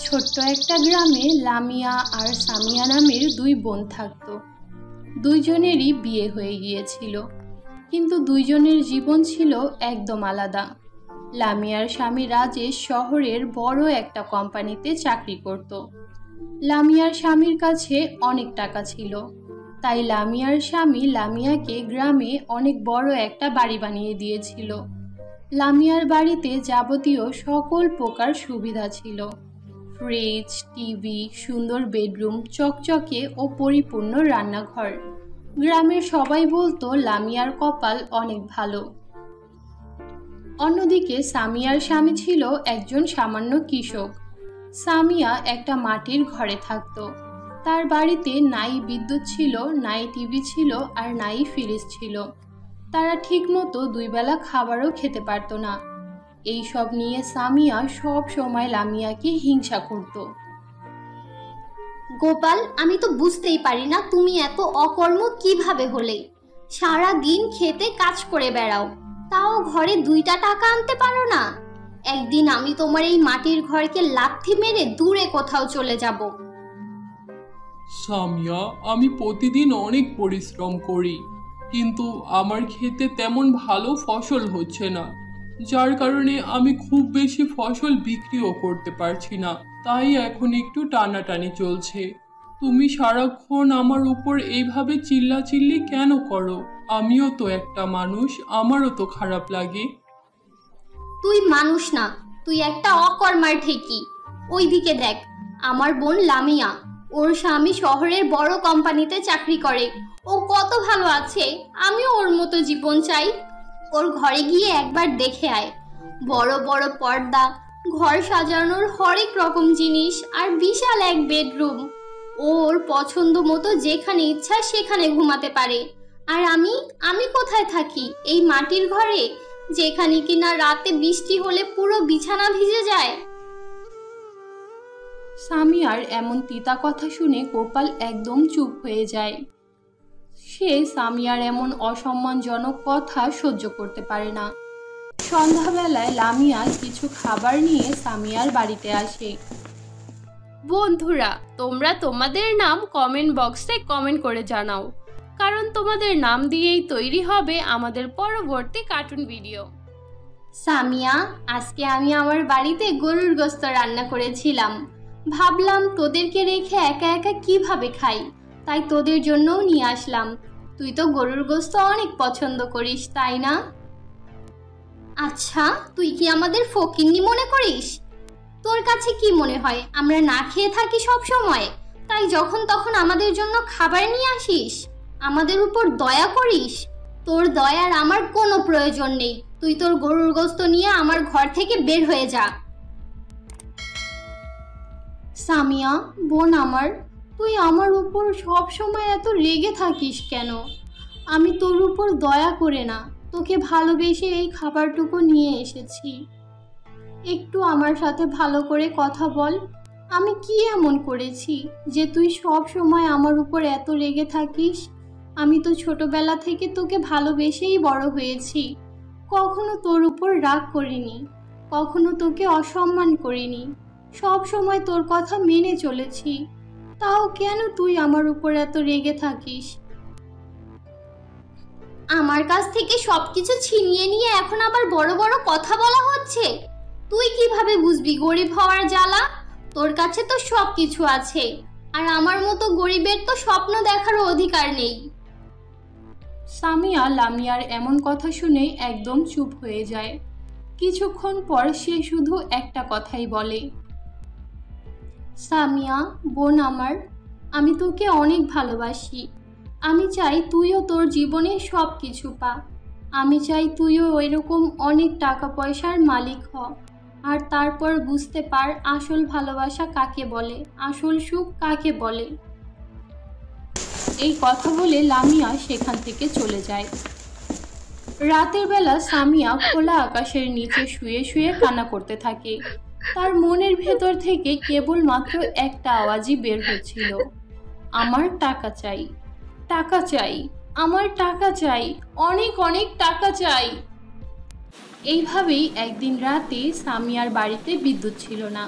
ছোট্ট একটা গ্রামে লামিয়া আর সামিয়া নামের দুই বোন থাকত। দুইজনেরই বিয়ে হয়ে গিয়েছিল, কিন্তু দুইজনের জীবন ছিল একদম আলাদা। লামিয়ার স্বামী রাজেশ শহরের বড় একটা কোম্পানিতে চাকরি করত। লামিয়ার স্বামীর কাছে অনেক টাকা ছিল, তাই লামিয়ার স্বামী লামিয়াকে গ্রামে অনেক বড় একটা বাড়ি বানিয়ে দিয়েছিল। লামিয়ার বাড়িতে যাবতীয় সকল প্রকার সুবিধা ছিল: ফ্রিজ, টিভি, সুন্দর বেডরুম, চকচকে ও পরিপূর্ণ রান্নাঘর। গ্রামের সবাই বলতো লামিয়ার কপাল অনেক ভালো। অন্যদিকে সামিয়ার স্বামী ছিল একজন সামান্য কৃষক। সামিয়া একটা মাটির ঘরে থাকতো। তার বাড়িতে নাই বিদ্যুৎ ছিল, নাই টিভি ছিল, আর নাই ফ্রিজ ছিল। তারা ঠিকমতো দুই বেলা খাবারও খেতে পারত না। এই সব নিয়ে সামিয়া সব সময় লামিয়াকে হিংসা করত। গোপাল, আমি তো বুঝতেই পারি না তুমি এত অকর্ম কিভাবে হলে। সারা দিন খেতে কাজ করে বেড়াও, তাও ঘরে 2টা টাকা আনতে পারো না। একদিন আমি তোমার এই মাটির ঘরকে লাথি মেরে দূরে কোথাও চলে যাব। সামিয়া, আমি প্রতিদিন অনেক পরিশ্রম করি, কিন্তু আমার ক্ষেতে তেমন ভালো ফসল হচ্ছে না, যার কারণে আমি খুব বেশি ফসল বিক্রিও করতে পারছি না। তাই এখন একটু টানাটানি চলছে। তুমি সারাক্ষণ আমার উপর এইভাবে চিল্লাচিল্লি কেন করো? আমিও তো একটা মানুষ, আমারও তো খারাপ লাগে। তুই মানুষ না, তুই একটা অকর্মার ঠেকি। ওইদিকে দেখ, আমার বোন লামিয়া, ওর স্বামী শহরের বড় কোম্পানিতে চাকরি করে। ও কত ভালো আছে, আমিও ওর মতো জীবন চাই। ওর ঘরে গিয়ে একবার দেখে আয়। বড় বড় পর্দা, ঘর সাজানোর হরেক রকম জিনিস, আর বিশাল এক বেডরুম। ওর পছন্দ মতো যেখানে ইচ্ছা সেখানে ঘুমাতে পারে। আর আমি কোথায় থাকি? এই মাটির ঘরে, যেখানে কিনা রাতে বৃষ্টি হলে পুরো বিছানা ভিজে যায়। সামিয়ার এমন তিতা কথা শুনে গোপাল একদম চুপ হয়ে যায়। সে সামিয়ার এমন অসম্মানজনক কথা সহ্য করতে পারে না। সন্ধ্যাবেলায় লামিয়া কিছু খাবার নিয়ে সামিয়ার বাড়িতে আসে। বন্ধুরা, তোমরা তোমাদের নাম কমেন্ট বক্সে কমেন্ট করে জানাও, কারণ তোমাদের নাম দিয়েই তৈরি হবে আমাদের পরবর্তী কার্টুন ভিডিও। সামিয়া, আজকে আমি আমার বাড়িতে গরুর গোশত রান্না করেছিলাম। ভাবলাম তোদেরকে রেখে একা একা কিভাবে খাই, তাই তোদের জন্যও নিয়ে আসলাম। তুই তো গরুর গোশত অনেক পছন্দ করিস, তাই না? আচ্ছা, তুই কি আমাদের ফকিন্নি মনে করিস? তোর কাছে কি মনে হয় আমরা না খেয়ে থাকি সব সময়, তাই যখন তখন আমাদের জন্য খাবার নিয়ে আসিস? আমাদের উপর দয়া করিস? তোর দয়ার আমার কোনো প্রয়োজন নেই। তুই তোর গরুর গোশত নিয়ে আমার ঘর থেকে বের হয়ে যা। সামিয়া বোন আমার, তুই আমার উপর সব সময় এত রেগে থাকিস কেন? আমি তোর উপর দয়া করে না, তোকে ভালোবেসে এই খাবারটুকু নিয়ে এসেছি। একটু আমার সাথে ভালো করে কথা বল। আমি কি এমন করেছি যে তুই সব সময় আমার উপর এত রেগে থাকিস? আমি তো ছোটবেলা থেকে তোকে ভালোবেসেই বড় হয়েছি। কখনো তোর উপর রাগ করিনি, কখনো তোকে অসম্মান করিনি। সব সময় তোর কথা মেনে চলেছি, তাও কেন তুই আমার উপর এত রেগে থাকিস? আমার কাছ থেকে সবকিছু ছিনিয়ে নিয়ে এখন আবার বড় বড় কথা বলা হচ্ছে। তুই কিভাবে বুঝবি গরিব হওয়ার জ্বালা? তোর কাছে তো সবকিছু আছে, আর আমার মতো গরিবের তো স্বপ্ন দেখারও অধিকার নেই। সামিয়া লামিয়ার এমন কথা শুনে একদম চুপ হয়ে যায়। কিছুক্ষণ পর সে শুধু একটা কথাই বলে, সামিয়া বোন আমার, আমি তোকে অনেক ভালোবাসি। আমি চাই তুইও তোর জীবনে সব কিছু পা। আমি চাই তুইও ওইরকম অনেক টাকা পয়সার মালিক হ, আর তারপর বুঝতে পার আসল ভালোবাসা কাকে বলে, আসল সুখ কাকে বলে। এই কথা বলে লামিয়া সেখান থেকে চলে যায়। রাতের বেলা সামিয়া খোলা আকাশের নিচে শুয়ে শুয়ে কান্না করতে থাকে। তার মনের ভেতর থেকে কেবলমাত্র একটা আওয়াজই বের হচ্ছিল, আমার টাকা চাই, টাকা চাই, আমার টাকা চাই, অনেক অনেক টাকা চাই। এইভাবেই একদিন রাতে সামিয়ার বাড়িতে বিদ্যুৎ ছিল না।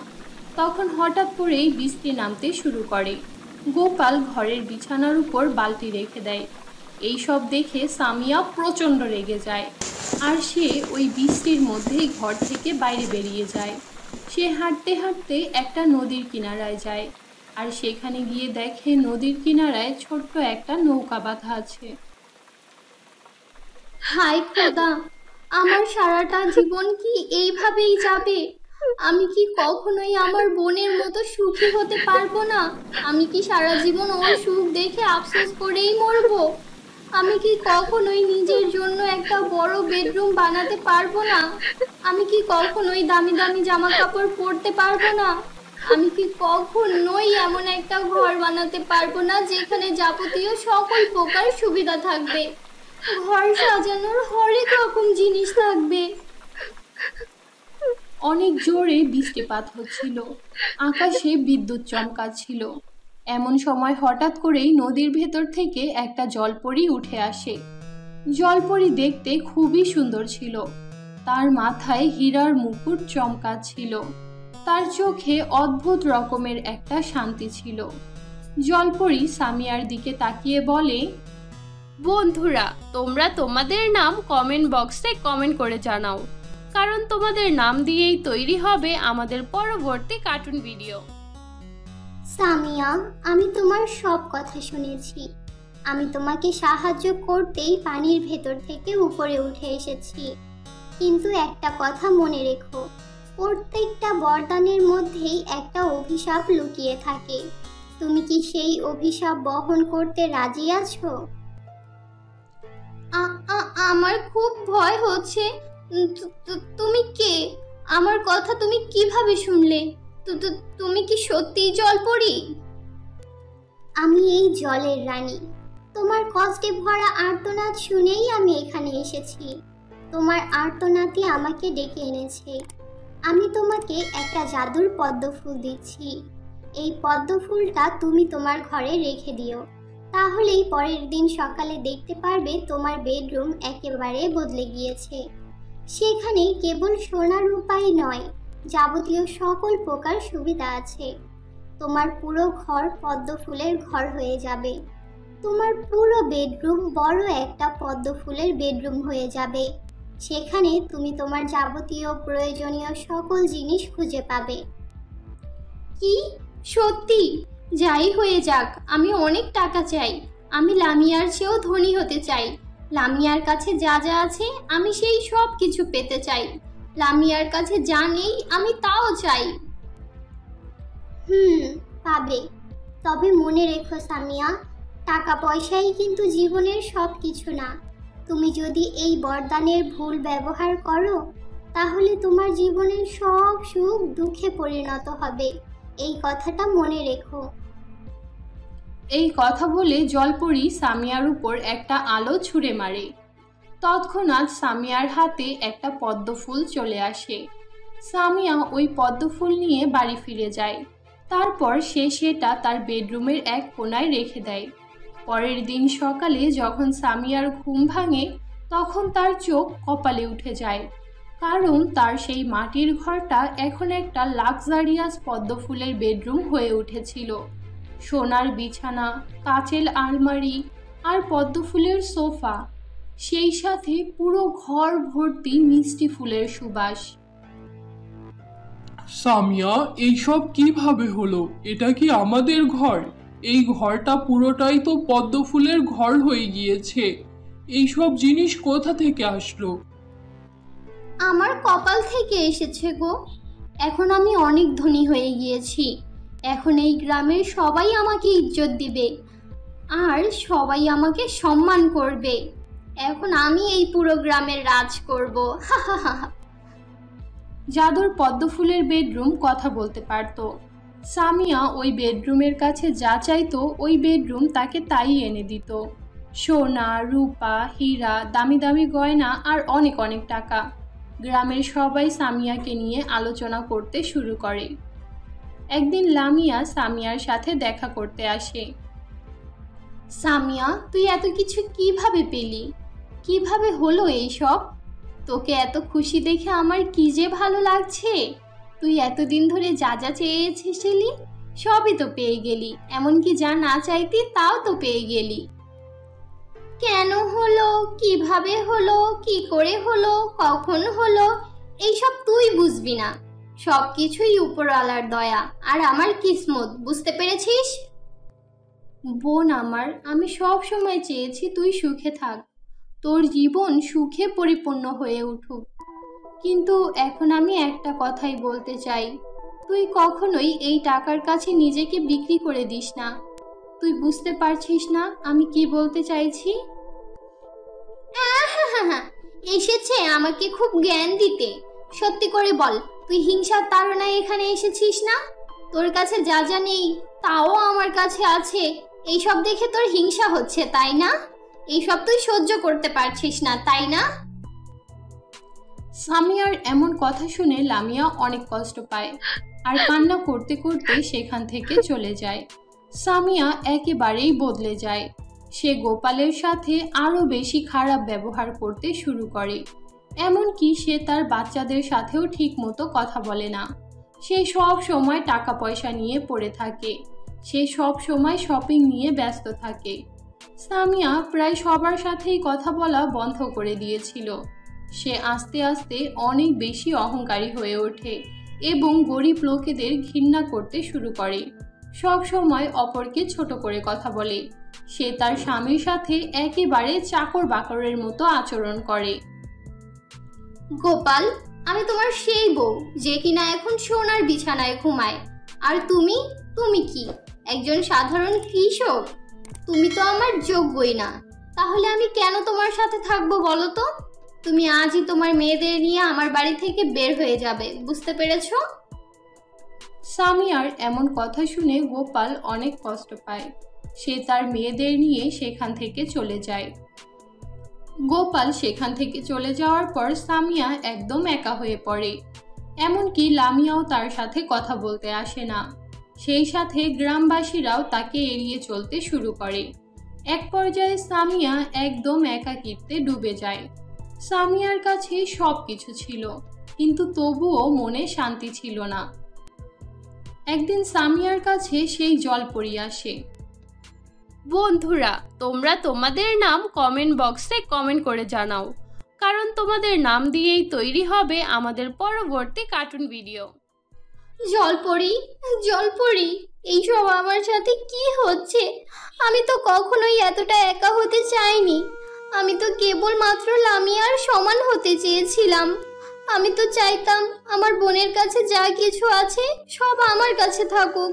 তখন হঠাৎ করেই বৃষ্টি নামতে শুরু করে। গোপাল ঘরের বিছানার উপর বালতি রেখে দেয়। এইসব দেখে সামিয়া প্রচণ্ড রেগে যায়, আর সে ওই বৃষ্টির মধ্যেই ঘর থেকে বাইরে বেরিয়ে যায়। সে হাঁটতে হাঁটতে একটা নদীর কিনারায় যায়, আর সেখানে গিয়ে দেখে নদীর কিনারায় ছোট্ট একটা নৌকা বাঁধা আছে। হায় খোদা, আমার সারাটা জীবন কি এইভাবেই যাবে? আমি কি কখনোই আমার বোনের মতো সুখী হতে পারবো না? আমি কি সারা জীবন ওর সুখ দেখে আফসোস করেই মরবো? আমি কি কখনোই নিজের জন্য একটা বড় বেডরুম বানাতে পারবো না? আমি কি কখনোই দামি দামি জামা কাপড় পরতে পারবো না? আমি কি কখনোই এমন একটা ঘর বানাতে পারবো না যেখানে যাবতীয় সকল প্রকার সুবিধা থাকবে, ঘর সাজানোর হরেক রকম জিনিস থাকবে? অনেক জোরে বৃষ্টিপাত হচ্ছিল, আকাশে বিদ্যুৎ চমকাচ্ছিল। এমন সময় হঠাৎ করেই নদীর ভেতর থেকে একটা জলপরী উঠে আসে। জলপরী দেখতে খুবই সুন্দর ছিল। তার মাথায় হীরার মুকুট চমকাচ্ছিল। তার চোখে অদ্ভুত রকমের একটা শান্তি ছিল। জলপরী সামিয়ার দিকে তাকিয়ে বলে, বন্ধুরা, তোমরা তোমাদের নাম কমেন্ট বক্সে কমেন্ট করে জানাও, কারণ তোমাদের নাম দিয়েই তৈরি হবে আমাদের পরবর্তী কার্টুন ভিডিও। সামিয়া, আমি তোমার সব কথা শুনেছি। আমি তোমাকে সাহায্য করতেই পানির ভেতর থেকে উপরে উঠে এসেছি। কিন্তু একটা কথা মনে রেখো, প্রত্যেকটা বরদানের মধ্যেই একটা অভিশাপ লুকিয়ে থাকে। তুমি কি সেই অভিশাপ বহন করতে রাজি আছো? আমার খুব ভয় হচ্ছে। তুমি কে? আমার কথা তুমি কিভাবে শুনলে? তুমি কি সত্যিই জলপরী? আমি এই জলের রানী। তোমার কষ্টে ভরা আর্তনাদ শুনেই আমি এখানে এসেছি। তোমার আর্তনাদই আমাকে ডেকে এনেছে। আমি তোমাকে একটা জাদুর পদ্ম ফুল দিচ্ছি। এই পদ্ম ফুলটা তুমি তোমার ঘরে রেখে দিও, তাহলেই পরের দিন সকালে দেখতে পারবে তোমার বেডরুম একেবারে বদলে গিয়েছে। সেখানে কেবল সোনা রূপাই নয়, যাবতীয় সকল প্রকার সুবিধা আছে। তোমার পুরো ঘর পদ্ম ফুলের ঘর হয়ে যাবে। তোমার পুরো বেডরুম বড় একটা পদ্ম ফুলের বেডরুম হয়ে যাবে। সেখানে তুমি তোমার যাবতীয় প্রয়োজনীয় সকল জিনিস খুঁজে পাবে। কি সত্যি? যাই হয়ে যাক, আমি অনেক টাকা চাই। আমি লামিয়ার চেয়েও ধনী হতে চাই। লামিয়ার কাছে যা যা আছে আমি সেই সব কিছু পেতে চাই। লামিয়ার কাছে যা নেই আমি তাও চাই। পাবে। তবে মনে রেখো সামিয়া, টাকা পয়সাই কিন্তু জীবনের সব কিছু না। তুমি যদি এই বরদানের ভুল ব্যবহার করো, তাহলে তোমার জীবনের সব সুখ দুঃখে পরিণত হবে। এই কথাটা মনে রেখো। এই কথা বলে জলপরী সামিয়ার উপর একটা আলো ছুঁড়ে মারে। তৎক্ষণাৎ সামিয়ার হাতে একটা পদ্ম ফুল চলে আসে। সামিয়া ওই পদ্ম ফুল নিয়ে বাড়ি ফিরে যায়। তারপর সে সেটা তার বেডরুমের এক কোণায় রেখে দেয়। পরের দিন সকালে যখন সামিয়ার ঘুম ভাঙে, তখন তার চোখ কপালে উঠে যায়, কারণ তার সেই মাটির ঘরটা এখন একটা লাক্সারিয়াস পদ্ম ফুলের বেডরুম হয়ে উঠেছিল। সোনার বিছানা, কাচের আলমারি আর পদ্ম ফুলের সোফা, সেই সাথে পুরো ঘর ভর্তি মিষ্টি ফুলের সুবাস। সামিয়া, এইসব কিভাবে হলো? এটা কি আমাদের ঘর? এই ঘরটা পুরোটাই তো পদ্ম ফুলের ঘর হয়ে গিয়েছে। এইসব জিনিস কোথা থেকে আসলো? আমার কপাল থেকে এসেছে গো। এখন আমি অনেক ধনী হয়ে গিয়েছি। এখন এই গ্রামের সবাই আমাকে ইজ্জত দিবে, আর সবাই আমাকে সম্মান করবে। এখন আমি এই পুরো গ্রামের রাজ করব। জাদুর পদ্ম ফুলের বেডরুম কথা বলতে পারত। সামিয়া ওই বেডরুমের কাছে যা চাইতো, ওই বেডরুম তাকে তাই এনে দিত। সোনা, রূপা, হীরা, দামি দামি গয়না আর অনেক অনেক টাকা। গ্রামের সবাই সামিয়াকে নিয়ে আলোচনা করতে শুরু করে। একদিন লামিয়া সামিয়ার সাথে দেখা করতে আসে। সামিয়া, তুই এত কিছু কিভাবে পেলি? কিভাবে হলো এইসব? তোকে এত খুশি দেখে আমার কি যে ভালো লাগছে। তুই এতদিন ধরে যা যা চেয়েছিলি সবই তো পেয়ে গেলি, এমনকি যা না চাইতি তাও তো পেয়ে গেলি। কেন হলো, কিভাবে হলো, কি করে হলো, কখন হলো, এইসব তুই বুঝবি না। সব কিছুই উপরওয়ালার দয়া আর আমার কিসমত, বুঝতে পেরেছিস? বোন আমার, আমি সব সময় চেয়েছি তুই সুখে থাক, তোর জীবন সুখে পরিপূর্ণ হয়ে উঠুক। কিন্তু এখন আমি একটা কথাই বলতে চাই, তুই কখনোই এই টাকার কাছে নিজেকে বিক্রি করে দিস না। তুই বুঝতে পারছিস না আমি কি বলতে চাইছি? এসেছে আমাকে খুব জ্ঞান দিতে। সত্যি করে বল, তুই হিংসার তাড়নায় এখানে এসেছিস না? তোর কাছে যা যা নেই তাও আমার কাছে আছে, এইসব দেখে তোর হিংসা হচ্ছে তাই না? এইসব তুই সহ্য করতে পারছিস না তাই না? সামিয়ার এমন কথা শুনে লামিয়া অনেক কষ্ট পায় আর কান্না করতে করতে সেখান থেকে চলে যায়। সামিয়া একেবারেই বদলে যায়। সে গোপালের সাথে আরো বেশি খারাপ ব্যবহার করতে শুরু করে। এমনকি সে তার বাচ্চাদের সাথেও ঠিক মতো কথা বলে না। সে সব সময় টাকা পয়সা নিয়ে পড়ে থাকে। সে সব সময় শপিং নিয়ে ব্যস্ত থাকে। সামিয়া প্রায় সবার সাথেই কথা বলা বন্ধ করে দিয়েছিল। সে আস্তে আস্তে অনেক বেশি অহংকারী হয়ে ওঠে এবং গরিব লোকেদের ঘৃণা করতে শুরু করে। সব সময় অপরকে ছোট করে কথা বলে। সে তার স্বামীর সাথে একেবারে চাকর বাকরের মতো আচরণ করে। গোপাল, আমি তোমার সেই বউ যে কিনা এখন সোনার বিছানায় ঘুমায়, আর তুমি কি একজন সাধারণ কৃষক? তুমি তো আমার যোগ্যই না। তাহলে আমি কেন তোমার সাথে থাকবো বলো তো? তুমি আজই তোমার মেয়েদের নিয়ে আমার বাড়ি থেকে বের হয়ে যাবে, বুঝতে পেরেছো? সামিয়ার এমন কথা শুনে গোপাল অনেক কষ্ট পায়। সে তার মেয়েদের নিয়ে সেখান থেকে চলে যায়। গোপাল সেখান থেকে চলে যাওয়ার পর সামিয়া একদম একা হয়ে পড়ে। এমনকি লামিয়াও তার সাথে কথা বলতে আসে না। সেই সাথে গ্রামবাসীরাও তাকে এড়িয়ে চলতে শুরু করে। এক পর্যায়ে সামিয়া একদম একাকিত্বে ডুবে যায়। সামিয়ার কাছে সব কিছু ছিল, কিন্তু তবুও মনে শান্তি ছিল না। একদিন সামিয়ার কাছে সেই জলপরি আসে। বন্ধুরা, তোমরা তোমাদের নাম কমেন্ট বক্সে কমেন্ট করে জানাও, কারণ তোমাদের নাম দিয়েই তৈরি হবে আমাদের পরবর্তী কার্টুন ভিডিও। জলপরি, জলপরি, এইসব আমার সাথে কি হচ্ছে? আমি তো কখনোই এতটা একা হতে চাইনি। আমি তো কেবলমাত্র লামিয়ার সমান হতে চেয়েছিলাম। আমি তো চাইতাম আমার বোনের কাছে যা কিছু আছে সব আমার কাছে থাকুক।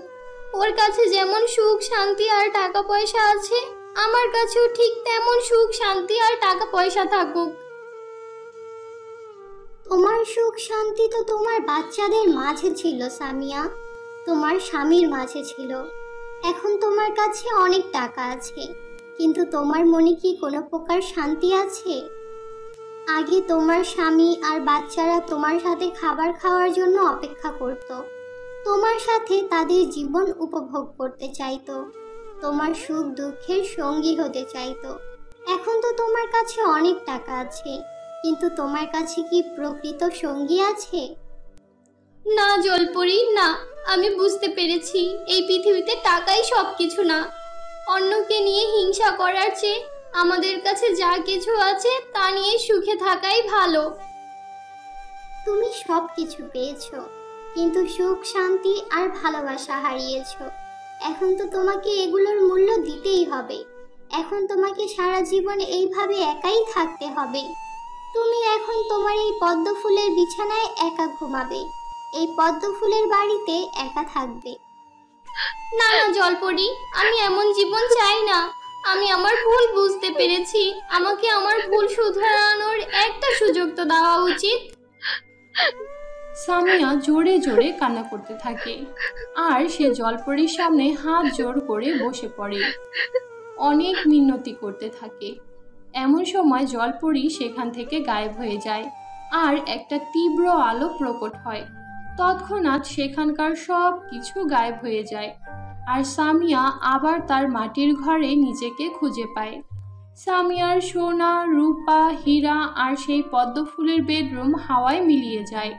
ওর কাছে যেমন সুখ শান্তি আর টাকা পয়সা আছে, আমার কাছেও ঠিক তেমন সুখ শান্তি আর টাকা পয়সা থাকুক। তোমার সুখ শান্তি তো তোমার বাচ্চাদের মাঝে ছিল সামিয়া, তোমার স্বামীর মাঝে ছিল। এখন তোমার কাছে অনেক টাকা আছে, কিন্তু তোমার মনে কি কোনো প্রকার শান্তি আছে? আগে তোমার স্বামী আর বাচ্চারা তোমার সাথে খাবার খাওয়ার জন্য অপেক্ষা করত, তোমার সাথে তাদের জীবন উপভোগ করতে চাইতো, তোমার সুখ দুঃখের সঙ্গী হতে চাইতো। এখন তো তোমার কাছে অনেক টাকা আছে, কিন্তু তোমার কাছে কি প্রকৃত সঙ্গী আছে? না জলপরি, না। আমি বুঝতে পেরেছি এই পৃথিবীতে টাকাই সব কিছু না। অন্যকে নিয়ে হিংসা করার চেয়ে আমাদের কাছে যা কিছু আছে তা নিয়ে সুখে থাকাই ভালো। তুমি সব কিছু পেয়েছো, কিন্তু সুখ শান্তি আর ভালোবাসা হারিয়েছো। এখন তো তোমাকে এগুলোর মূল্য দিতেই হবে। এখন তোমাকে সারা জীবন এইভাবে একাই থাকতে হবে। তুমি এখন তোমার এই পদ্ম ফুলের বিছানায় একা ঘুমাবে, এই পদ্ম ফুলের বাড়িতে একা থাকবে। না না জলপরি, আমি এমন জীবন চাই না। আমি আমার ভুল বুঝতে পেরেছি। আমাকে আমার ভুল শুধরানোর একটা সুযোগ তো দেওয়া উচিত। সামিয়া জোরে জোরে কান্না করতে থাকে আর সে জলপরির সামনে হাত জোর করে বসে পড়ে, অনেক মিনতি করতে থাকে। এমন সময় জলপরি সেখান থেকে গায়েব হয়ে যায় আর একটা তীব্র আলো প্রকট হয়। তৎক্ষণাৎ সেখানকার সব কিছু গায়েব হয়ে যায় আর সামিয়া আবার তার মাটির ঘরে নিজেকে খুঁজে পায়। সামিয়ার সোনা রূপা হীরা আর সেই পদ্ম ফুলের বেডরুম হাওয়ায় মিলিয়ে যায়।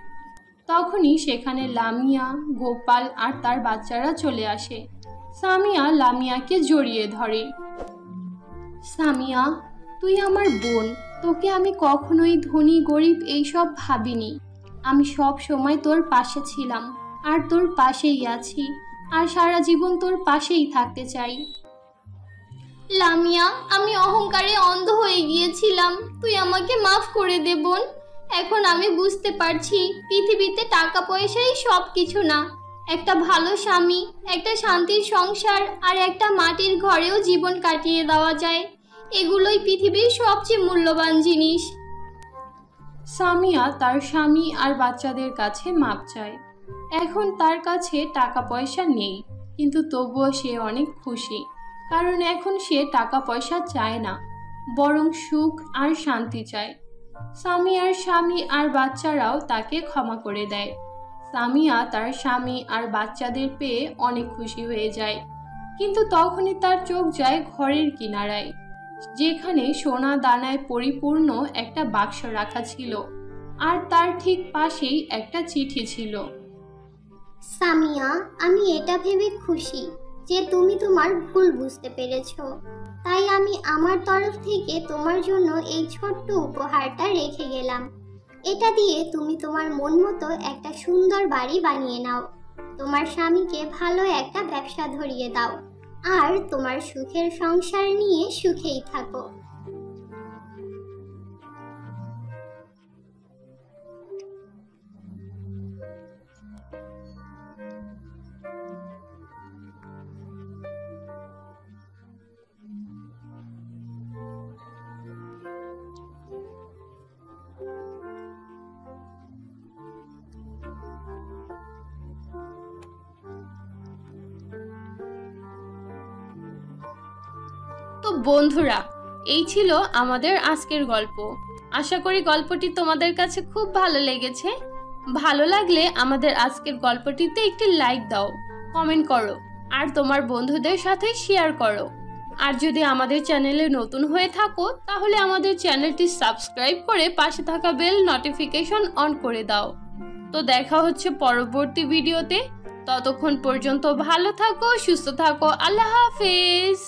তখনই সেখানে লামিয়া, গোপাল আর তার বাচ্চারা চলে আসে। সামিয়া লামিয়াকে জড়িয়ে ধরে। সামিয়া, তুই আমার বোন, তোকে আমি কখনোই ধনী গরিব এইসব ভাবিনি। আমি সব সময় তোর পাশে ছিলাম আর তোর পাশেই আছি, আর সারা জীবন তোর পাশেই থাকতে চাই। লামিয়া, আমি অহংকারে অন্ধ হয়ে গিয়েছিলাম, তুই আমাকে মাফ করে দে বোন। এখন আমি বুঝতে পারছি পৃথিবীতে টাকা পয়সাই সব কিছু না। একটা ভালো স্বামী, একটা শান্তির সংসার আর একটা মাটির ঘরেও জীবন কাটিয়ে দেওয়া যায়। এগুলোই পৃথিবীর সবচেয়ে মূল্যবান জিনিস। সামিয়া তার স্বামী আর বাচ্চাদের কাছে মাপ চায়। এখন তার কাছে টাকা পয়সা নেই, কিন্তু তবুও সে অনেক খুশি, কারণ এখন সে টাকা পয়সা চায় না, বরং সুখ আর শান্তি চায়। সামিয়ার স্বামী আর বাচ্চারাও তাকে ক্ষমা করে দেয়। সামিয়া তার স্বামী আর বাচ্চাদের পেয়ে অনেক খুশি হয়ে যায়, কিন্তু তখনই তার চোখ যায় ঘরের কিনারায়, যেখানে সোনা দানায় পরিপূর্ণ একটা বাক্স রাখা ছিল, আর তার ঠিক পাশেই একটা চিঠি ছিল। সামিয়া, আমি এটা ভেবে খুশি যে তুমি তোমার ভুল বুঝতে পেরেছো। তাই আমি আমার তরফ থেকে তোমার জন্য এই ছোট্ট উপহারটা রেখে গেলাম। এটা দিয়ে তুমি তোমার মন মতো একটা সুন্দর বাড়ি বানিয়ে নাও, তোমার স্বামীকে ভালো একটা ব্যবসা ধরিয়ে দাও, আর তোমার সুখের সংসার নিয়ে সুখেই থাকো। তো বন্ধুরা, এই ছিল আমাদের আজকের গল্প। আশা করি গল্পটি তোমাদের কাছে খুব ভালো লেগেছে। ভালো লাগলে আমাদের আজকের গল্পটিতে একটি লাইক দাও, কমেন্ট করো, আর তোমার বন্ধুদের সাথে শেয়ার করো। আর যদি আমাদের চ্যানেলে নতুন হয়ে থাকো, তাহলে আমাদের চ্যানেলটি সাবস্ক্রাইব করে পাশে থাকা বেল নোটিফিকেশন অন করে দাও। তো দেখা হচ্ছে পরবর্তী ভিডিওতে। ততক্ষণ পর্যন্ত ভালো থাকো, সুস্থ থাকো। আল্লাহ হাফেজ।